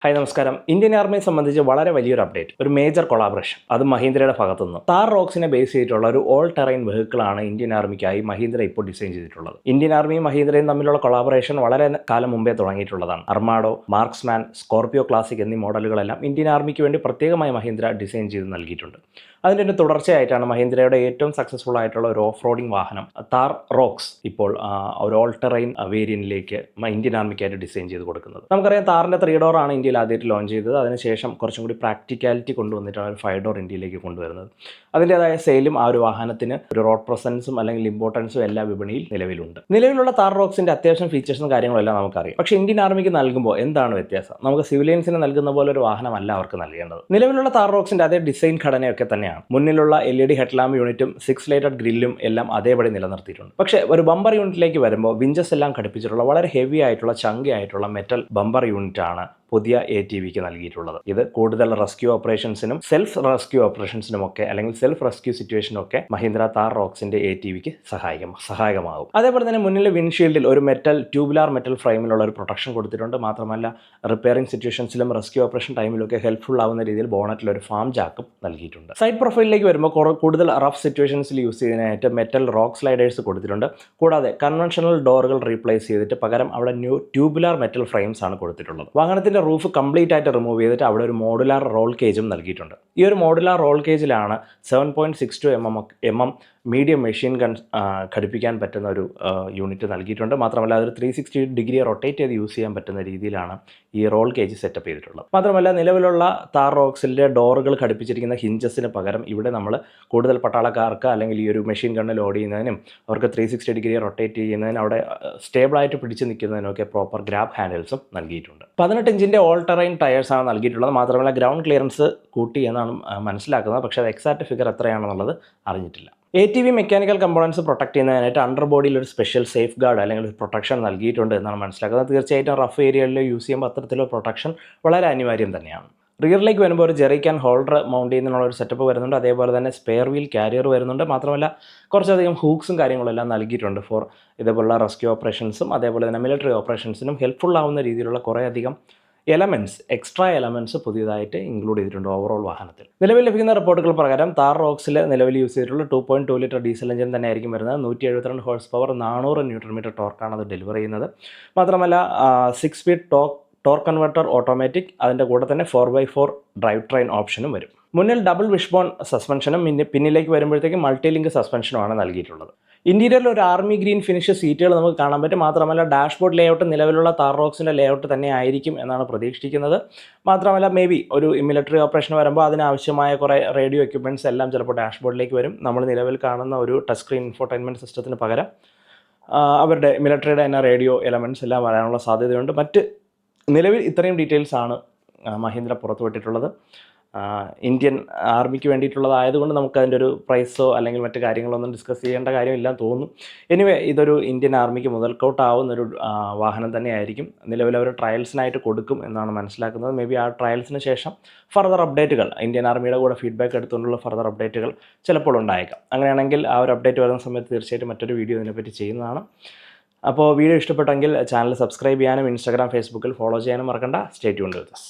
Hi നമസ്കാരം. Indian ആർമിയെ സംബന്ധിച്ച് വളരെ വലിയൊരു അപ്ഡേറ്റ്, ഒരു മേജർ കൊളാബറേഷൻ, അത് മഹീന്ദ്രയുടെ ഭാഗത്തുനിന്ന്. താർ റോക്സിനെ ബേസ് ചെയ്തിട്ടുള്ള ഒരു ഓൾ ടെറൈൻ വെഹിക്കിളാണ് ഇന്ത്യൻ ആർമിക്കായി മഹീന്ദ്ര ഇപ്പോൾ ഡിസൈൻ ചെയ്തിട്ടുള്ളത്. ഇന്ത്യൻ ആർമിയും മഹീന്ദ്രയും തമ്മിലുള്ള കൊളാബറേഷൻ വളരെ കാലം മുമ്പേ തുടങ്ങിയിട്ടുള്ളതാണ്. അർമാഡോ, മാർക്സ്മാൻ, സ്കോർപിയോ ക്ലാസിക് എന്നീ മോഡലുകളെല്ലാം ഇന്ത്യൻ ആർമിക്ക് വേണ്ടി പ്രത്യേകമായി മഹീന്ദ്ര ഡിസൈൻ ചെയ്ത് നൽകിയിട്ടുണ്ട്. അതിൻ്റെ ഒരു തുടർച്ചയായിട്ടാണ് മഹീന്ദ്രയുടെ ഏറ്റവും സക്സസ്ഫുൾ ആയിട്ടുള്ള ഒരു ഓഫ് റോഡിംഗ് വാഹനം താർ റോക്സ് ഇപ്പോൾ ഒരു ഓൾ ടെറൈൻ വേരിയന്റിലേക്ക് ഇന്ത്യൻ ആർമിക്കായിട്ട് ഡിസൈൻ ചെയ്ത് കൊടുക്കുന്നത്. നമുക്കറിയാം, താറിൻ്റെ 3 ഡോറാണ് ഇന്ത്യയിൽ ആദ്യമായിട്ട് ലോഞ്ച് ചെയ്തത്. അതിനുശേഷം കുറച്ചും കൂടി പ്രാക്ടിക്കാലിറ്റി കൊണ്ടുവന്നിട്ടാണ് ഒരു 5 ഡോർ ഇന്ത്യയിലേക്ക് കൊണ്ടുവരുന്നത്. അതിൻ്റെതായ സെയിലും ആ ഒരു വാഹനത്തിന് ഒരു റോഡ് പ്രസൻസും അല്ലെങ്കിൽ ഇമ്പോർട്ടൻസും എല്ലാ വിപണിയിൽ നിലവിലുണ്ട്. നിലവിലുള്ള താർ റോക്സിൻ്റെ അത്യാവശ്യം ഫീച്ചേഴ്സും കാര്യങ്ങളെല്ലാം നമുക്കറിയാം. പക്ഷേ ഇന്ത്യൻ ആർമിക്ക് നൽകുമ്പോൾ എന്താണ് വ്യത്യാസം? നമുക്ക് സിവിലിയൻസിന് നൽകുന്ന പോലെ ഒരു വാഹനമല്ല അവർക്ക് നൽകേണ്ടത്. നിലവിലുള്ള താർ റോക്സിൻ്റെ അതേ ഡിസൈൻ ഘടനയൊക്കെ തന്നെയാണ്. മുന്നിലുള്ള LED ഹെഡ്ലാമ്പ് യൂണിറ്റും 6 ലൈറ്റഡ് ഗ്രില്ലും എല്ലാം അതേപടി നിലനിർത്തിയിട്ടുണ്ട്. പക്ഷേ ഒരു ബമ്പർ യൂണിറ്റിലേക്ക് വരുമ്പോൾ വിഞ്ചസ് എല്ലാം ഘടിപ്പിച്ചിട്ടുള്ള വളരെ ഹെവി ആയിട്ടുള്ള ചങ്കി ആയിട്ടുള്ള മെറ്റൽ ബമ്പർ യൂണിറ്റ് ആണ് പുതിയ ATVക്ക് നൽകിയിട്ടുള്ളത്. ഇത് കൂടുതൽ റെസ്ക്യൂ ഓപ്പറേഷൻസിനും സെൽഫ് റെസ്ക്യൂ ഓപ്പറേഷൻസിനും ഒക്കെ അല്ലെങ്കിൽ സെൽഫ് റെസ്ക്യൂ സിറ്റുവേഷനൊക്കെ മഹീന്ദ്ര താർ റോക്സിന്റെ ATVക്ക് സഹായകമാകും. അതേപോലെ തന്നെ മുന്നിലെ വിൻഷീൽഡിൽ ഒരു ട്യൂബുലാർ മെറ്റൽ ഫ്രെയിമിലുള്ള ഒരു പ്രൊട്ടക്ഷൻ കൊടുത്തിട്ടുണ്ട്. മാത്രമല്ല റിപ്പയറിംഗ് സിറ്റുവേഷൻസിലും റെസ്ക്യൂ ഓപ്പറേഷൻ ടൈമിലൊക്കെ ഹെൽപ്ഫുൾ ആവുന്ന രീതിയിൽ ബോണറ്റിൽ ഒരു ഫാം ജാക്കും നൽകിയിട്ടുണ്ട്. സൈഡ് പ്രൊഫൈലിലേക്ക് വരുമ്പോൾ കൂടുതൽ റഫ് സിറ്റുവേഷൻസിൽ യൂസ് ചെയ്യുന്നതിനായിട്ട് മെറ്റൽ റോക്ക് സ്ലൈഡേഴ്സ് കൊടുത്തിട്ടുണ്ട്. കൂടാതെ കൺവെൻഷണൽ ഡോറുകൾ റീപ്ലേസ് ചെയ്തിട്ട് പകരം അവിടെ ട്യൂബുലാർ മെറ്റൽ ഫ്രെയിംസ് ആണ് കൊടുത്തിട്ടുള്ളത്. വാഹനത്തിന്റെ റൂഫ് കംപ്ലീറ്റ് ആയിട്ട് റിമൂവ് ചെയ്തിട്ട് അവിടെ ഒരു മോഡുലാർ റോൾ കേജും നൽകിയിട്ടുണ്ട്. ഈ ഒരു മോഡുലാർ റോൾ കേജിലാണ് 7.62 mm മീഡിയം മെഷീൻ ഗൺ ഘടിപ്പിക്കാൻ പറ്റുന്ന ഒരു യൂണിറ്റ് നൽകിയിട്ടുണ്ട്. മാത്രമല്ല അതൊരു 360 ഡിഗ്രി റൊട്ടേറ്റ് ചെയ്ത് യൂസ് ചെയ്യാൻ പറ്റുന്ന രീതിയിലാണ് ഈ റോൾ കേജ് സെറ്റപ്പ് ചെയ്തിട്ടുള്ളത്. മാത്രമല്ല നിലവിലുള്ള താർ റോക്സിൻ്റെ ഡോറുകൾ ഘടിപ്പിച്ചിരിക്കുന്ന ഹിഞ്ചസിന് പകരം ഇവിടെ നമ്മൾ കൂടുതൽ പട്ടാളക്കാർക്ക് അല്ലെങ്കിൽ ഈ ഒരു മെഷീൻ ഗണ്ണ് ലോഡ് ചെയ്യുന്നതിനും അവർക്ക് 360 ഡിഗ്രി റൊട്ടേറ്റ് ചെയ്യുന്നതിനും അവിടെ സ്റ്റേബിളായിട്ട് പിടിച്ച് നിൽക്കുന്നതിനൊക്കെ പ്രോപ്പർ ഗ്രാബ് ഹാൻഡിൽസും നൽകിയിട്ടുണ്ട്. 18 ഇഞ്ചിൻ്റെ ഓൾ ടെറൈൻ ടയേഴ്സാണ് നൽകിയിട്ടുള്ളത്. മാത്രമല്ല ഗ്രൗണ്ട് ക്ലിയറൻസ് കൂട്ടി എന്നാണ് മനസ്സിലാക്കുന്നത്. പക്ഷേ അത് എക്സാക്റ്റ് ഫിഗർ എത്രയാണെന്നുള്ളത് അറിഞ്ഞിട്ടില്ല. ATV മെക്കാനിക്കൽ കമ്പോണൻസ് പ്രൊട്ടക്ട് ചെയ്യുന്നതിനായിട്ട് അണ്ടർ ബോഡിയിൽ ഒരു സ്പെഷ്യൽ സേഫ് ഗാർഡ് അല്ലെങ്കിൽ ഒരു പ്രൊട്ടക്ഷൻ നൽകിയിട്ടുണ്ട് എന്നാണ് മനസ്സിലാക്കുന്നത്. തീർച്ചയായിട്ടും റഫ് ഏരിയകളിൽ യൂസ് ചെയ്യുമ്പോൾ അത്തരത്തിലുള്ള പ്രൊട്ടക്ഷൻ വളരെ അനിവാര്യം തന്നെയാണ്. റിയറിലേക്ക് വരുമ്പോൾ ഒരു ജെറി ക്യാൻ ഹോൾഡർ മൗണ്ട് ചെയ്യുന്നതിനുള്ള ഒരു സെറ്റപ്പ് വരുന്നുണ്ട്. അതേപോലെ തന്നെ സ്പെയർ വീൽ കാരിയർ വരുന്നുണ്ട്. മാത്രമല്ല കുറച്ചധികം ഹൂക്സും കാര്യങ്ങളെല്ലാം നൽകിയിട്ടുണ്ട് ഫോർ ഇതേപോലുള്ള റെസ്ക്യൂ ഓപ്പറേഷൻസും അതേപോലെ തന്നെ മിലിറ്ററി ഓപ്പറേഷൻസിനും ഹെൽപ്ഫുൾ ആവുന്ന രീതിയിലുള്ള കുറേയധികം എക്സ്ട്രാ എലമെൻറ്റ്സ് പുതിയതായിട്ട് ഇൻക്ലൂഡ് ചെയ്തിട്ടുണ്ട് ഓവറോൾ വാഹനത്തിൽ. നിലവിൽ ലഭിക്കുന്ന റിപ്പോർട്ടുകൾ പ്രകാരം താർ റോക്സിൽ നിലവിൽ യൂസ് ചെയ്തിട്ടുള്ള 2.2 ലിറ്റർ ഡീസൽ എഞ്ചിൻ തന്നെ ആയിരിക്കും വരുന്നത്. 172 ഹോഴ്സ് പവർ 400 ന്യൂട്രൺ മീറ്റർ ടോർക്കാണ് അത് ഡെലിവർ ചെയ്യുന്നത്. മാത്രമല്ല 6 സ്പീഡ് ടോർക്ക് കൺവെർട്ടർ ഓട്ടോമാറ്റിക്, അതിൻ്റെ കൂടെ തന്നെ 4x4 ഡ്രൈവ് ട്രെയിൻ ഓപ്ഷനും വരും. മുന്നിൽ ഡബിൾ വിഷ്ബോൺ സസ്പെൻഷനും പിന്നിലേക്ക് വരുമ്പോഴത്തേക്കും മൾട്ടി ലിങ്ക് സസ്പെൻഷനുമാണ് നൽകിയിട്ടുള്ളത്. ഇന്റീരിയറിൽ ഒരു ആർമി ഗ്രീൻ ഫിനിഷ് സീറ്റുകൾ നമുക്ക് കാണാൻ പറ്റും. മാത്രമല്ല ഡാഷ്ബോർഡ് ലേഔട്ട് നിലവിലുള്ള താർ റോക്സിൻ്റെ ലേഔട്ട് തന്നെ ആയിരിക്കും എന്നാണ് പ്രതീക്ഷിക്കുന്നത്. മാത്രമല്ല ഒരു മിലിറ്ററി ഓപ്പറേഷൻ വരുമ്പോൾ അതിനാവശ്യമായ കുറേ റേഡിയോ എക്യുപ്മെൻറ്റ്സ് എല്ലാം ചിലപ്പോൾ ഡാഷ്ബോർഡിലേക്ക് വരും. നമ്മൾ നിലവിൽ കാണുന്ന ഒരു ടച്ച് സ്ക്രീൻ ഇൻഫോർടൈൻമെൻറ്റ് സിസ്റ്റത്തിന് പകരം അവരുടെ മിലിറ്ററിയുടെ തന്നെ റേഡിയോ എലമെൻറ്റ്സ് എല്ലാം വരാനുള്ള സാധ്യതയുണ്ട്. നിലവിൽ ഇത്രയും ഡീറ്റെയിൽസ് ആണ് മഹീന്ദ്ര പുറത്തുവിട്ടിട്ടുള്ളത്. ഇന്ത്യൻ ആർമിക്ക് വേണ്ടിയിട്ടുള്ളതായതുകൊണ്ട് നമുക്ക് അതിൻ്റെ ഒരു പ്രൈസോ അല്ലെങ്കിൽ മറ്റു കാര്യങ്ങളൊന്നും ഡിസ്കസ് ചെയ്യേണ്ട കാര്യമില്ലെന്ന് തോന്നുന്നു. എനിവേ ഇതൊരു ഇന്ത്യൻ ആർമിക്ക് മുതൽക്കോട്ടാവുന്നൊരു വാഹനം തന്നെയായിരിക്കും. നിലവിൽ അവർ ട്രയൽസിനായിട്ട് കൊടുക്കും എന്നാണ് മനസ്സിലാക്കുന്നത്. ആ ട്രയൽസിന് ശേഷം ഫർദർ അപ്ഡേറ്റുകൾ ഇന്ത്യൻ ആർമിയുടെ കൂടെ ഫീഡ്ബാക്ക് എടുത്തുകൊണ്ടുള്ള ഫർദർ അപ്ഡേറ്റുകൾ ചിലപ്പോൾ ഉണ്ടായേക്കാം. അങ്ങനെയാണെങ്കിൽ ആ ഒരു അപ്ഡേറ്റ് വരുന്ന സമയത്ത് തീർച്ചയായിട്ടും മറ്റൊരു വീഡിയോ ഇതിനെപ്പറ്റി ചെയ്യുന്നതാണ്. അപ്പോൾ വീഡിയോ ഇഷ്ടപ്പെട്ടെങ്കിൽ ചാനൽ സബ്സ്ക്രൈബ് ചെയ്യാനും Instagram, Facebook ഫോളോ ചെയ്യാനും മറക്കണ്ട. സ്റ്റേ ട്യൂൺഡ് വിത്ത് us.